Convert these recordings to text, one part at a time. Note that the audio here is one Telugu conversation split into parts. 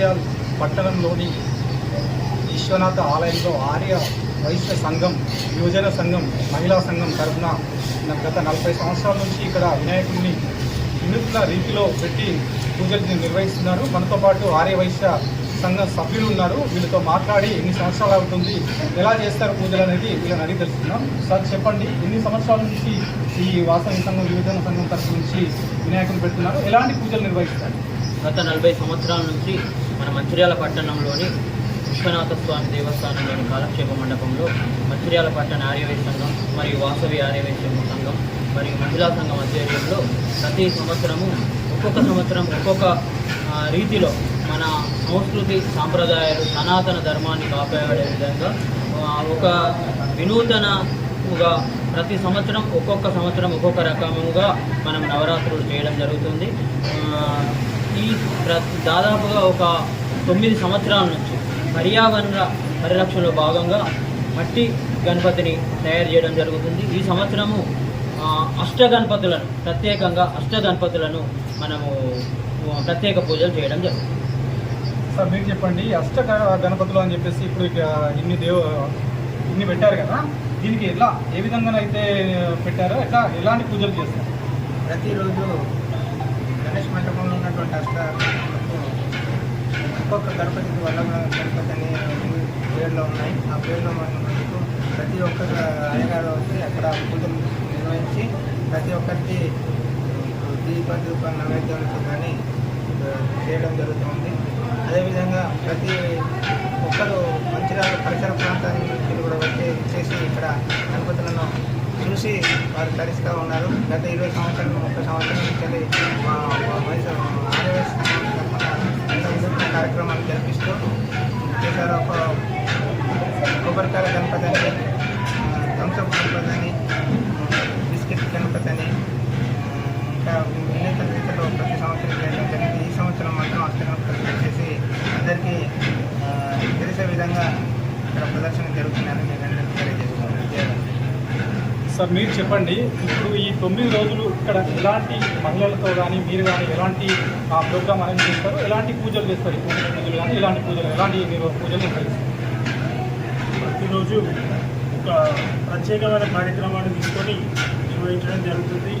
మంచిర్యాల పట్టణంలోని విశ్వనాథ ఆలయంలో ఆర్య వైశ్య సంఘం, యువజన సంఘం, మహిళా సంఘం తరఫున గత 40 సంవత్సరాల నుంచి ఇక్కడ వినాయకుడిని వినూత్న రీతిలో పెట్టి పూజలు నిర్వహిస్తున్నారు. మనతో పాటు ఆర్య వైశ్య సంఘం సభ్యులు ఉన్నారు. వీళ్ళతో మాట్లాడి ఎన్ని సంవత్సరాలు అవుతుంది, ఎలా చేస్తారు పూజలు అనేది వీళ్ళని అడిగి తెలుసుకున్నాం. సార్ చెప్పండి, ఎన్ని సంవత్సరాల నుంచి ఈ వాసవి సంఘం, యువజన సంఘం తరఫు నుంచి వినాయకుని పెడుతున్నారు, ఎలాంటి పూజలు నిర్వహిస్తారు? గత 40 సంవత్సరాల నుంచి మన మంచిర్యాల పట్టణంలోని విశ్వనాథ స్వామి దేవస్థానంలోని కాలక్షేప మండపంలో మంచిర్యాల పట్టణ ఆర్యవైశ్య సంఘం మరియు వాసవి ఆర్యవైశ్య సంఘం మరియు మహిళా సంఘం ఆధ్వర్యంలో ప్రతి సంవత్సరం ఒక్కొక్క రీతిలో మన సంస్కృతి సాంప్రదాయాలు సనాతన ధర్మాన్ని కాపాడే విధంగా ఒక వినూతనముగా ప్రతి సంవత్సరం ఒక్కొక్క రకముగా మనం నవరాత్రులు చేయడం జరుగుతుంది. ఈ దాదాపుగా ఒక 9 సంవత్సరాల నుంచి పర్యావరణ పరిరక్షణలో భాగంగా మట్టి గణపతిని తయారు చేయడం జరుగుతుంది. ఈ సంవత్సరము ప్రత్యేకంగా అష్టగణపతులను మనము ప్రత్యేక పూజలు చేయడం జరుగుతుంది. సార్ మీరు చెప్పండి, గణపతులు అని చెప్పేసి ఇప్పుడు ఇన్ని పెట్టారు కదా, దీనికి ఏ విధంగా అయితే పెట్టారో ఎలాంటి పూజలు చేస్తారు? ప్రతిరోజు గణేష్ మండపంలో ఉన్నటువంటి ఒక్కొక్క గణపతికి వల్లభ గణపతి అనే పేర్లో ఉన్నాయి. ఆ పేర్లో మనకు ప్రతి ఒక్క అయ్యగారు వచ్చి అక్కడ పూజలు నిర్వహించి ప్రతి ఒక్కరికి దీప నైవేద్యాలతో కానీ చేయడం జరుగుతుంది. అదేవిధంగా ప్రతి ఒక్కరు మంచిర్యాల పరిసర ప్రాంతానికి కూడా వచ్చేసి ఇక్కడ గణపతులను చూసి వారు తరిస్తూ ఉన్నారు. గత 20 సంవత్సరాలు 30 సంవత్సరాల నుంచి మా ఆర్యవైశ్య కార్యక్రమాలు జరిపిస్తూ చేశారు. ఒక కొబ్బరికాయ గణపతి అని, థమ్సప్ గణపతి అని, బిస్కెట్ గణపతి అని, ఇంకా వినూత్న రీతిలో ప్రతి సంవత్సరం చేయడం జరిగింది. ఈ సంవత్సరం మాత్రం అష్టగణపతి వచ్చేసి అందరికీ తెలిసే విధంగా ఇక్కడ ప్రదర్శన జరుగుతుందని నేను అందరికీ తెలియజేస్తున్నాను. సార్ మీరు చెప్పండి, ఇప్పుడు ఈ 9 రోజులు ఇక్కడ ఎలాంటి మహిళలతో కానీ మీరు కానీ ఎలాంటి ప్రోగ్రామ్ అరేంజ్ చేస్తారు, ఎలాంటి పూజలు చేస్తారు? పూజలు కానీ ఎలాంటి మీరు పూజలు నిర్వహిస్తారు? ప్రతిరోజు ఒక ప్రత్యేకమైన కార్యక్రమాన్ని తీసుకొని నిర్వహించడం జరుగుతుంది.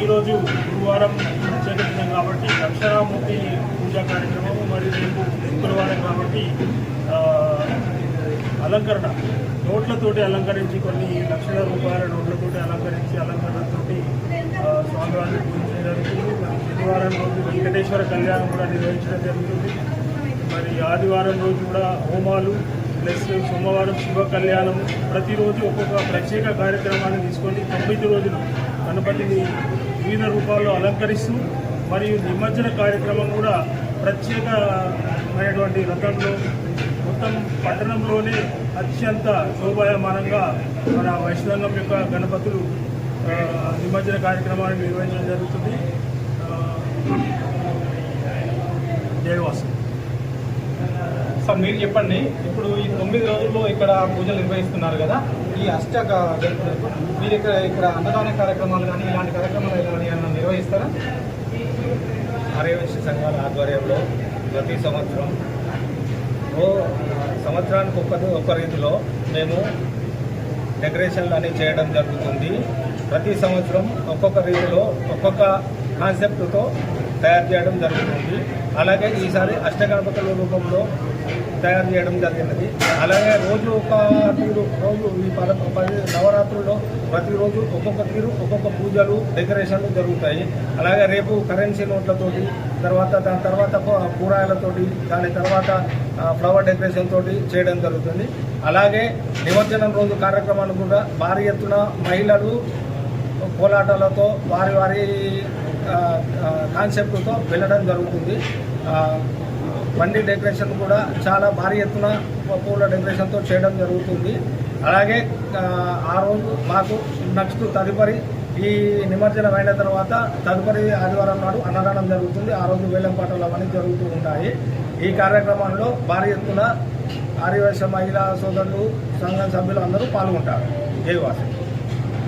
ఈరోజు గురువారం ప్రత్యేక దినం కాబట్టి దక్షిణామూర్తి పూజా కార్యక్రమము, మరియు రేపు శుక్రవారం కాబట్టి అలంకరణ నోట్లతోటి అలంకరించి కొన్ని లక్షల రూపాయల నోట్లతోటి అలంకరణతోటి స్వామివారిని పూజించడం జరుగుతుంది. మరి శనివారం రోజు వెంకటేశ్వర కళ్యాణం కూడా నిర్వహించడం జరుగుతుంది. మరి ఆదివారం రోజు కూడా హోమాలు ప్లస్ సోమవారం శివ కళ్యాణం. ప్రతిరోజు ఒక్కొక్క ప్రత్యేక కార్యక్రమాన్ని తీసుకొని 9 రోజులు గణపతిని వివిధ రూపాల్లో అలంకరిస్తూ మరియు నిమజ్జన కార్యక్రమం కూడా ప్రత్యేకమైనటువంటి రథంలో మొత్తం పట్టణంలోనే అత్యంత శోభాయమానంగా మన వైష్ణవం యొక్క గణపతులు నిమజ్జన కార్యక్రమాన్ని నిర్వహించడం జరుగుతుంది. జయవాసం. సార్ మీరు చెప్పండి, ఇప్పుడు ఈ 9 రోజుల్లో ఇక్కడ పూజలు నిర్వహిస్తున్నారు కదా, ఈ మీరు ఇక్కడ అన్నదాన కార్యక్రమాలు కానీ ఇలాంటి కార్యక్రమాలు కానీ ఏమైనా నిర్వహిస్తారా? ఆర్యవైశ్య సంఘాల ఆధ్వర్యంలో ప్రతి సంవత్సరానికి ఒక్క రీతిలో మేము డెకరేషన్లు అన్నీ చేయడం జరుగుతుంది. ప్రతి సంవత్సరం ఒక్కొక్క రీతిలో ఒక్కొక్క కాన్సెప్ట్తో తయారు చేయడం జరుగుతుంది. అలాగే ఈసారి అష్టగణపతుల రూపంలో తయారు చేయడం జరిగినది. అలాగే రోజు ఒక తీరు, రోజు ఈ 10 నవరాత్రుల్లో ప్రతిరోజు ఒక్కొక్క తీరు, ఒక్కొక్క పూజలు, డెకరేషన్లు జరుగుతాయి. అలాగే రేపు కరెన్సీ నోట్లతోటి, దాని తర్వాత కూరాయలతోటి, దాని తర్వాత ఫ్లవర్ డెకరేషన్ తోటి చేయడం జరుగుతుంది. అలాగే నిమజ్జనం రోజు కార్యక్రమాలు కూడా భారీ ఎత్తున మహిళలు కోలాటాలతో వారి కాన్సెప్ట్తో వెళ్ళడం జరుగుతుంది. బండి డెకరేషన్ కూడా చాలా భారీ ఎత్తున పూల డెకరేషన్తో చేయడం జరుగుతుంది. అలాగే ఆ రోజు మాకు తదుపరి ఈ నిమజ్జనం అయిన తర్వాత తదుపరి ఆదివారం నాడు అన్నదానం జరుగుతుంది. ఆ రోజు వేలం పాటలు అవన్నీ జరుగుతూ ఉంటాయి. ఈ కార్యక్రమంలో భారీ ఎత్తున ఆర్యవైశ్య మహిళా సోదరులు, సంఘం సభ్యులు అందరూ పాల్గొంటారు. జయవాసం.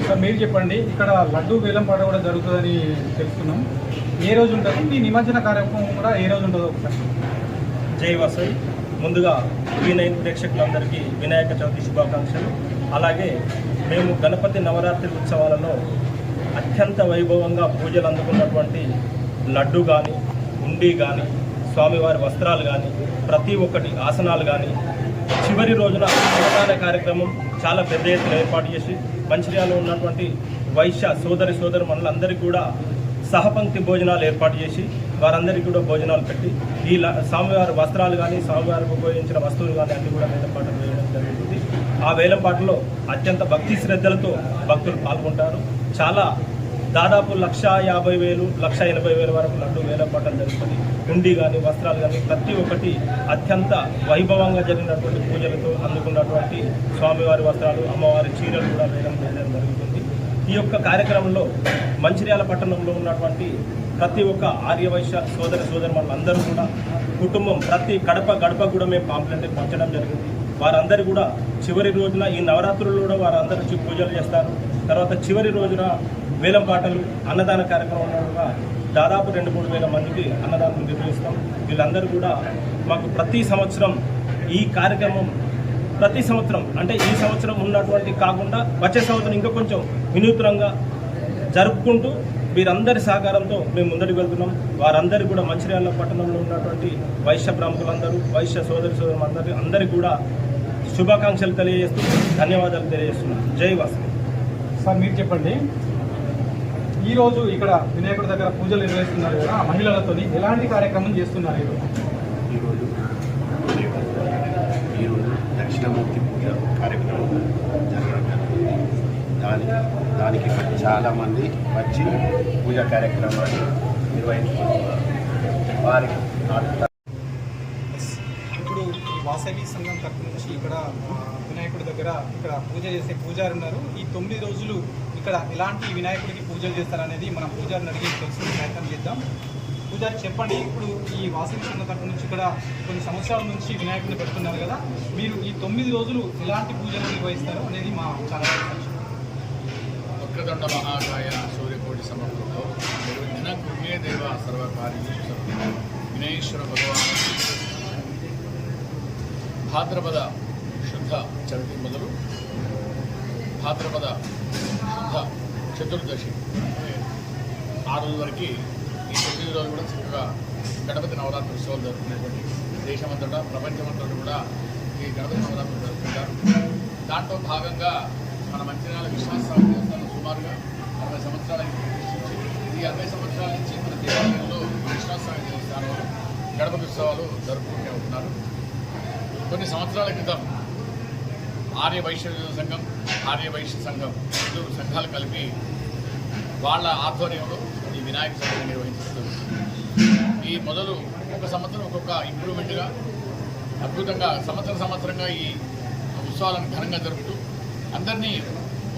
సార్ మీరు చెప్పండి, ఇక్కడ లడ్డూ వేలం పాట కూడా జరుగుతుందని తెలుసుకున్నాం. ఏ రోజు ఉంటుంది? ఈ నిమజ్జన కార్యక్రమం కూడా ఏ రోజు ఉంటుందో ఒకసారి. జై వసవి. ముందుగా V9 ప్రేక్షకులందరికీ వినాయక చవితి శుభాకాంక్షలు. అలాగే మేము గణపతి నవరాత్రి ఉత్సవాలలో అత్యంత వైభవంగా పూజలు అందుకున్నటువంటి లడ్డు కానీ, ఉండి కానీ, స్వామివారి వస్త్రాలు కానీ, ప్రతి ఒక్కటి ఆసనాలు కానీ, చివరి రోజున అన్నదాన కార్యక్రమం చాలా పెద్ద ఎత్తున ఏర్పాటు చేసి మంచిర్యాలలో ఉన్నటువంటి వైశ్య సోదరి మనులందరికీ కూడా సహపంక్తి భోజనాలు ఏర్పాటు చేసి వారందరికీ కూడా భోజనాలు పెట్టి ఈ స్వామివారి వస్త్రాలు కానీ, స్వామివారికి ఉపయోగించిన వస్తువులు కానీ అన్ని కూడా వేలంపాటలు వేయడం జరుగుతుంది. ఆ వేలంపాటలో అత్యంత భక్తి శ్రద్ధలతో భక్తులు పాల్గొంటారు. చాలా దాదాపు 1,50,000, 1,80,000 వరకు లడ్డు వేలంపాటలు జరుగుతుంది. ఉండి కానీ, వస్త్రాలు కానీ ప్రతి ఒక్కటి అత్యంత వైభవంగా జరిగినటువంటి పూజలతో అందుకున్నటువంటి స్వామివారి వస్త్రాలు, అమ్మవారి చీరలు కూడా వేలం చేయడం జరుగుతుంది. ఈ యొక్క కార్యక్రమంలో మంచిర్యాల పట్టణంలో ఉన్నటువంటి ప్రతి ఒక్క ఆర్యవైశ్య సోదరులందరూ కూడా కుటుంబం ప్రతి గడప కూడా మేము పాంప్లెట్ పంచడం జరిగింది. వారందరూ కూడా చివరి రోజున ఈ నవరాత్రులు కూడా వారందరూ వచ్చి పూజలు చేస్తారు. తర్వాత చివరి రోజున వేలం పాటలు, అన్నదాన కార్యక్రమంలో దాదాపు 2-3 వేల మందికి అన్నదానం నిర్వహిస్తాం. వీళ్ళందరూ కూడా మాకు ప్రతి సంవత్సరం ఈ కార్యక్రమం ప్రతి సంవత్సరం అంటే ఈ సంవత్సరం ఉన్నటువంటి కాకుండా వచ్చే సంవత్సరం ఇంకా కొంచెం వినూత్నంగా జరుపుకుంటూ వీరందరి సహకారంతో మేము ముందరికి వెళ్తున్నాం. వారందరూ కూడా మంచిర్యాల పట్టణంలో ఉన్నటువంటి వైశ్య ప్రముఖులందరూ, వైశ్య సోదరులందరూ అందరికీ కూడా శుభాకాంక్షలు తెలియజేస్తూ ధన్యవాదాలు తెలియజేస్తున్నాం. జై వాసవి. సార్ మీరు చెప్పండి, ఈరోజు ఇక్కడ వినాయకుడి దగ్గర పూజలు నిర్వహిస్తున్నారు కదా, మహిళలతో ఎలాంటి కార్యక్రమం చేస్తున్నారు? ఈరోజు దక్షిణామూర్తి పూజ కార్యక్రమం జరగడం జరుగుతుంది. దానికి చాలామంది వచ్చి పూజా కార్యక్రమాన్ని నిర్వహించుకుంటున్నారు. వారికి ఇప్పుడు ఈ వాసవి సంఘం తరఫు నుంచి ఇక్కడ వినాయకుడి దగ్గర ఇక్కడ పూజ చేసే పూజారి ఉన్నారు. ఈ 9 రోజులు ఇక్కడ ఎలాంటి వినాయకుడికి పూజలు చేస్తారనేది మనం పూజారిని అడిగి తెలుసుకునే ప్రయత్నం చేద్దాం. పూజారి చెప్పండి, ఇప్పుడు ఈ వాసవి సంఘం తరఫు నుంచి ఇక్కడ కొన్ని సంవత్సరాల నుంచి వినాయకుడిని పెడుతున్నారు కదా, మీరు ఈ 9 రోజులు ఎలాంటి పూజలు నిర్వహిస్తారు అనేది మా ఛానల్. వక్రదండ మహాకాయ సూర్యకోటి సమర్పణలో నిర్వహించిన కృష్ణే దేవ సర్వకార్య విఘ్నేశ్వర భగవాన్ భాద్రపద శుద్ధ చవితి మొదలు భాద్రపద శుద్ధ చతుర్దశి 6 రోజుల వరకు ఈ 9 రోజులు కూడా చక్కగా గణపతి నవరాత్రి ఉత్సవాలు జరుపుకునేటువంటి దేశమంతటా ప్రపంచమంతటా కూడా ఈ గణపతి నవరాత్రులు జరుపుకుంటారు. దాంట్లో భాగంగా మన మంచిర్యాల విశ్వాసస్వామి దేవస్థానం సుమారుగా 60 సంవత్సరాలకి ఈ 60 సంవత్సరాల నుంచి మన దేవాలయంలో విశ్వాసస్వామి దేవస్థానంలో గణపతి ఉత్సవాలు జరుపుకుంటూ ఉంటున్నారు. కొన్ని సంవత్సరాల క్రితం ఆర్య వైశ్య సంఘం, ఆర్య వైశ్య సంఘం 2 సంఘాలు కలిపి వాళ్ళ ఆధ్వర్యంలో ఈ వినాయక చవితి నిర్వహించుతుంది. ఈ మొదలు ఒక సంవత్సరం ఒక్కొక్క ఇంప్రూవ్మెంట్గా అద్భుతంగా సంవత్సరంగా ఈ ఉత్సవాలను ఘనంగా జరుపుతూ అందరినీ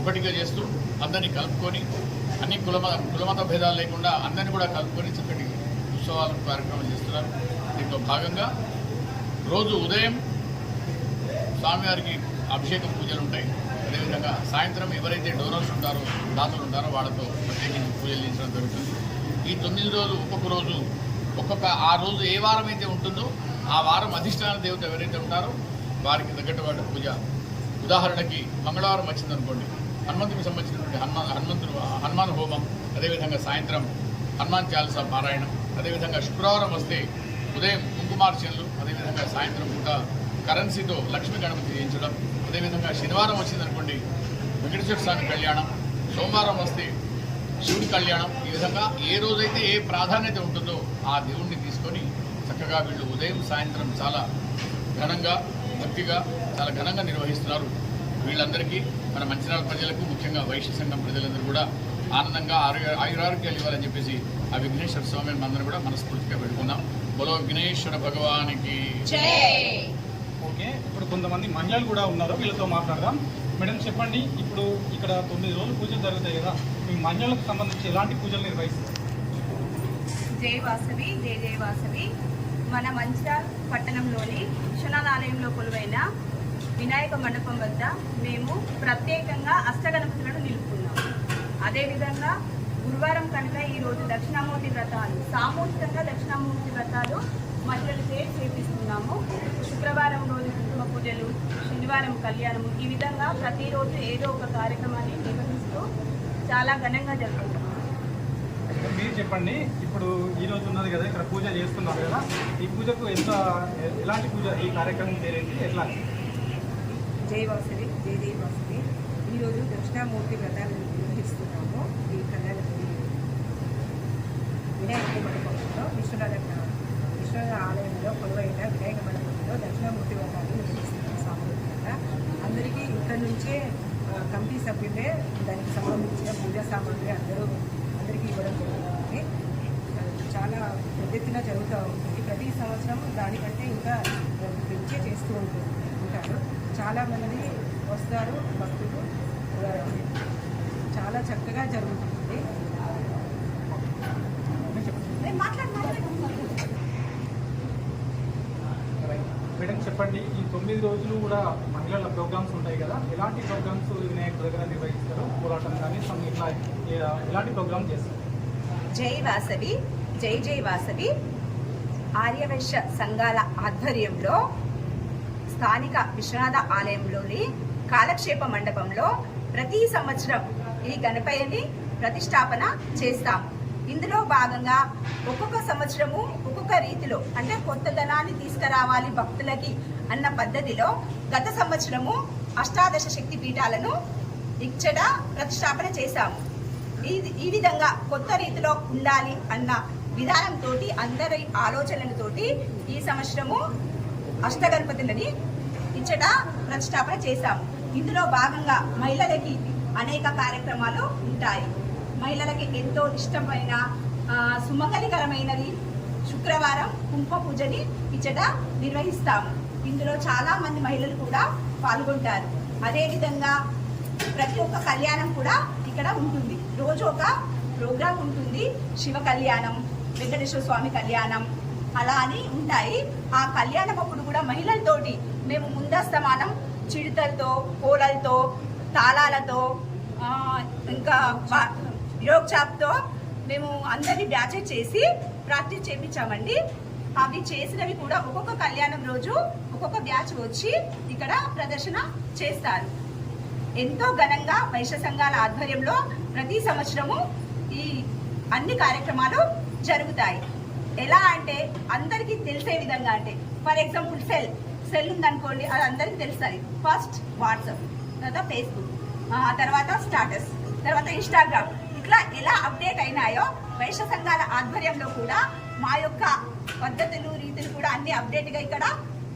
ఒకటిగా చేస్తూ అందరినీ కలుపుకొని అన్ని కులమత భేదాలు లేకుండా అందరినీ కూడా కలుపుకొని చక్కటి ఉత్సవాలను కార్యక్రమం చేస్తున్నారు. దీంట్లో భాగంగా రోజు ఉదయం స్వామివారికి అభిషేక పూజలు ఉంటాయి. అదేవిధంగా సాయంత్రం ఎవరైతే డోనర్స్ ఉంటారో, దాతలు ఉంటారో వాళ్ళతో ప్రత్యేకించి పూజలు చేయించడం జరుగుతుంది. ఈ 9 రోజులు ఒక్కొక్క ఆ రోజు ఏ వారం అయితే ఉంటుందో ఆ వారం అధిష్టాన దేవత ఎవరైతే ఉంటారో వారికి తగ్గట్టు వాటి పూజ. ఉదాహరణకి మంగళవారం వచ్చిందనుకోండి, హనుమంతుడికి సంబంధించినటువంటి హనుమాన్ హోమం, అదేవిధంగా సాయంత్రం హనుమాన్ చాలీసా పారాయణం, అదేవిధంగా శుక్రవారం వస్తే ఉదయం కుంకుమార్చనలు, అదేవిధంగా సాయంత్రం పూట కరెన్సీతో లక్ష్మీ గణపతి చేయించడం, అదేవిధంగా శనివారం వచ్చిందనుకోండి వెంకటేశ్వర స్వామి కళ్యాణం, సోమవారం వస్తే శివుడి కళ్యాణం. ఈ విధంగా ఏ రోజైతే ఏ ప్రాధాన్యత ఉంటుందో ఆ దేవుణ్ణి తీసుకొని చక్కగా వీళ్ళు ఉదయం సాయంత్రం చాలా ఘనంగా భక్తిగా చాలా ఘనంగా నిర్వహిస్తున్నారు. వీళ్ళందరికీ మన మంచిర్యాల ప్రజలకు, ముఖ్యంగా వైశ్య సంఘం ప్రజలందరూ కూడా ఆనందంగా ఆయురారోగ్యాలు ఇవ్వాలని చెప్పేసి ఆ విఘ్నేశ్వర స్వామిని మనందరం కూడా మనస్ఫూర్తిగా పెట్టుకుందాం. బలో విఘ్నేశ్వర భగవానికి. ఓకే, ఇప్పుడు కొంతమంది మహిళలు కూడా ఉన్నారు, వీళ్ళతో మాట్లాడదాం. మేడం చెప్పండి, ఇప్పుడు ఇక్కడ 9 రోజులు పూజలు జరుగుతాయి కదా, మీ మహిళలకు సంబంధించి ఎలాంటి పూజలు నిర్వహిస్తారు? జై వాసవి, జై జై వాసవి. మన మంచిర్యాల పట్టణంలోని విశ్వనాథ ఆలయంలో కొలువైన వినాయక మండపం వద్ద మేము ప్రత్యేకంగా అష్టగణపతులను నిలుపుకున్నాం. అదేవిధంగా గురువారం కనుక ఈరోజు దక్షిణామూర్తి వ్రతాలు, సామూహికంగా దక్షిణామూర్తి వ్రతాలు మహిళలచే చేపిస్తున్నాము. శుక్రవారం రోజు కుంకుమ పూజలు, శనివారం కళ్యాణము, ఈ విధంగా ప్రతిరోజు ఏదో ఒక కార్యక్రమాన్ని నిర్వహిస్తూ చాలా ఘనంగా జరుగుతుంది. మీరు చెప్పండి, ఇప్పుడు ఈ రోజు ఉన్నది కదా, ఇక్కడ పూజ చేస్తున్నారు కదా, ఈ పూజకు ఎలాంటి పూజ, ఈ కార్యక్రమం పేరేంటి, ఎట్లా? జై వాసవి, జై జై వాసవి. ఈరోజు దక్షిణామూర్తి వ్రతాన్ని నిర్వహిస్తున్నాము. ఈ కళ్యాణ వినాయక మండపంలో విశ్వనాథ ఆలయంలో కొలువైన వినాయక మండపంలో దక్షిణామూర్తి వ్రతాన్ని నిర్వహిస్తున్నాము సామూహికంగా. అందరికీ ఇక్కడ నుంచే కమిటీ సభ్యులే దానికి సంబంధించిన పూజా సామాగ్రి అందరికీ ఇవ్వడం జరుగుతుంది. చాలా పెద్ద ఎత్తున జరుగుతూ ఉంటుంది. ప్రతి సంవత్సరం దానికంటే ఇంకా పెంచే చేస్తూ ఉంటారు. చాలామంది వస్తారు భక్తులు. చాలా చక్కగా జరుగుతుంది. మేడం చెప్పండి, ఈ 9 రోజులు కూడా మహిళల ప్రోగ్రామ్స్ ఉంటాయి కదా, ఎలాంటి ప్రోగ్రామ్స్ వినాయకుడి దగ్గర నిర్వహిస్తారు? పోరాటం కానీ ఇట్లా ఎలాంటి ప్రోగ్రామ్ చేస్తారు? జై వాసవి, జై జై వాసవి ఆర్యవైశ్య సంఘాల ఆధ్వర్యంలో స్థానిక విశ్వనాథ ఆలయంలోని కాలక్షేప మండపంలో ప్రతి సంవత్సరం ఈ గణపతిని ప్రతిష్టాపన చేస్తాం. ఇందులో భాగంగా ఒక్కొక్క సంవత్సరము ఒక్కొక్క రీతిలో, అంటే కొత్తదనాన్ని తీసుకురావాలి భక్తులకి అన్న పద్ధతిలో గత సంవత్సరము అష్టాదశ శక్తి పీఠాలను ఇచ్చట ప్రతిష్టాపన చేశాము. ఈ విధంగా కొత్త రీతిలో ఉండాలి అన్న విధానంతో, అందరి ఆలోచనలతోటి ఈ సంవత్సరము అష్టగణపతులని ఇచ్చట ప్రతిష్టాపన చేశాము. ఇందులో భాగంగా మహిళలకి అనేక కార్యక్రమాలు ఉంటాయి. మహిళలకి ఎంతో ఇష్టమైన సుమంగళికరమైనది శుక్రవారం కుంకుమ పూజని ఇచ్చట నిర్వహిస్తాము. ఇందులో చాలా మంది మహిళలు కూడా పాల్గొంటారు. అదేవిధంగా ప్రతి ఒక్క కళ్యాణం కూడా ఇక్కడ ఉంటుంది. రోజు ఒక ప్రోగ్రాం ఉంటుంది. శివ కళ్యాణం, వెంకటేశ్వర స్వామి కళ్యాణం అలా అని ఉంటాయి. ఆ కళ్యాణం అప్పుడు కూడా మహిళలతోటి మేము ముందస్తమానం చిడతలతో, కోలలతో, తాళాలతో, ఇంకా యోగ్ చాప్తో మేము అందరినీ బ్యాచ్ చేసి ప్రాక్టీస్ చేయించామండి. అవి చేసినవి కూడా ఒక్కొక్క కళ్యాణం రోజు ఒక్కొక్క బ్యాచ్ వచ్చి ఇక్కడ ప్రదర్శన చేస్తారు. ఎంతో ఘనంగా వైశ్య సంఘాల ఆధ్వర్యంలో ప్రతి సంవత్సరము ఈ అన్ని కార్యక్రమాలు జరుగుతాయి. ఎలా అంటే అందరికీ తెలిసే విధంగా, అంటే ఫర్ ఎగ్జాంపుల్ సెల్ ఉందనుకోండి, అది అందరికీ తెలుస్తుంది. ఫస్ట్ వాట్సాప్, తర్వాత ఫేస్బుక్, తర్వాత స్టాటస్, తర్వాత ఇన్స్టాగ్రామ్, ఇట్లా ఎలా అప్డేట్ అయినాయో వైశ్య సంఘాల ఆధ్వర్యంలో కూడా మా యొక్క పద్ధతులు, రీతులు కూడా అన్ని అప్డేట్గా ఇక్కడ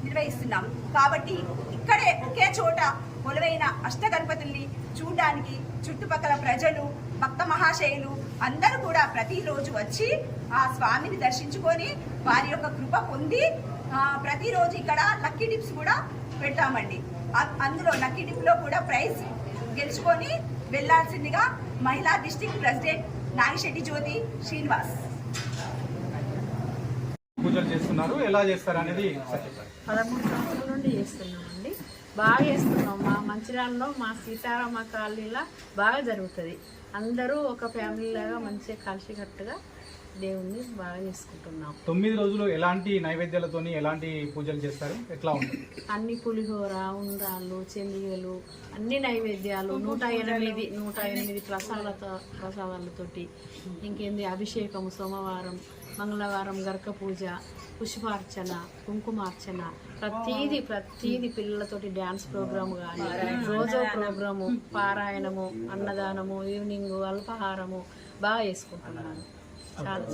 నిర్వహిస్తున్నాం. కాబట్టి ఇక్కడే ఒకే చోట కొలువైన అష్టగణపతుల్ని చూడడానికి చుట్టుపక్కల ప్రజలు, భక్త మహాశయులు అందరూ కూడా ప్రతిరోజు వచ్చి ఆ స్వామిని దర్శించుకొని వారి యొక్క కృప పొంది ప్రతిరోజు ఇక్కడ లక్కీ టిప్స్ కూడా పెడతామండి. అందులో లక్కీ టిప్లో కూడా ప్రైజ్ గెలుచుకొని వెళ్లాల్సిందిగా మహిళా డిస్ట్రిక్ట్ ప్రెసిడెంట్ నాగిశెట్టి జ్యోతి శ్రీనివాస్. పూజలు చేస్తున్నారు, ఎలా చేస్తారు అనేది 13 సంవత్సరాల నుండి చేస్తున్నామండి. బాగా చేస్తున్నాం. మా మంచిర్యాలలో మా సీతారామ కాలనీలో బాగా జరుగుతుంది. అందరూ ఒక ఫ్యామిలీ లాగా మంచిగా కలిసికట్టుగా దేవుణ్ణి బాగా చేసుకుంటున్నాం. 9 రోజులు ఎలాంటి నైవేద్యాలతోని ఎలాంటి పూజలు చేస్తారు, ఎట్లా ఉంటుంది? అన్ని పులిహోర, ఉండ్రాళ్ళు, చెందిగలు, అన్ని నైవేద్యాలు, 108 ప్రసాదాలతోటి, ఇంకేంది అభిషేకము, సోమవారం, మంగళవారం గరక పూజ, పుష్పార్చన, కుంకుమార్చన, ప్రతీది పిల్లలతోటి డ్యాన్స్ ప్రోగ్రాము కానీ, రోజో ప్రోగ్రాము, పారాయణము, అన్నదానము, ఈవినింగ్ అల్పాహారము బాగా చేసుకుంటున్నాను. చాలా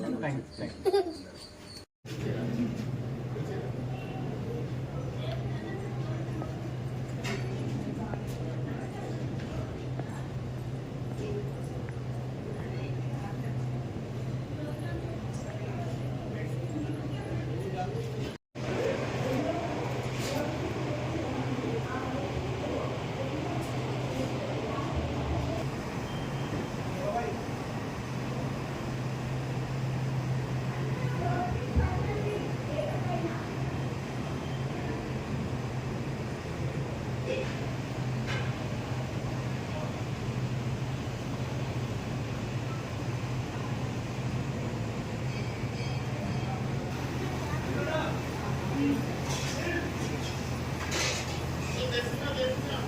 చేస్తున్నాం.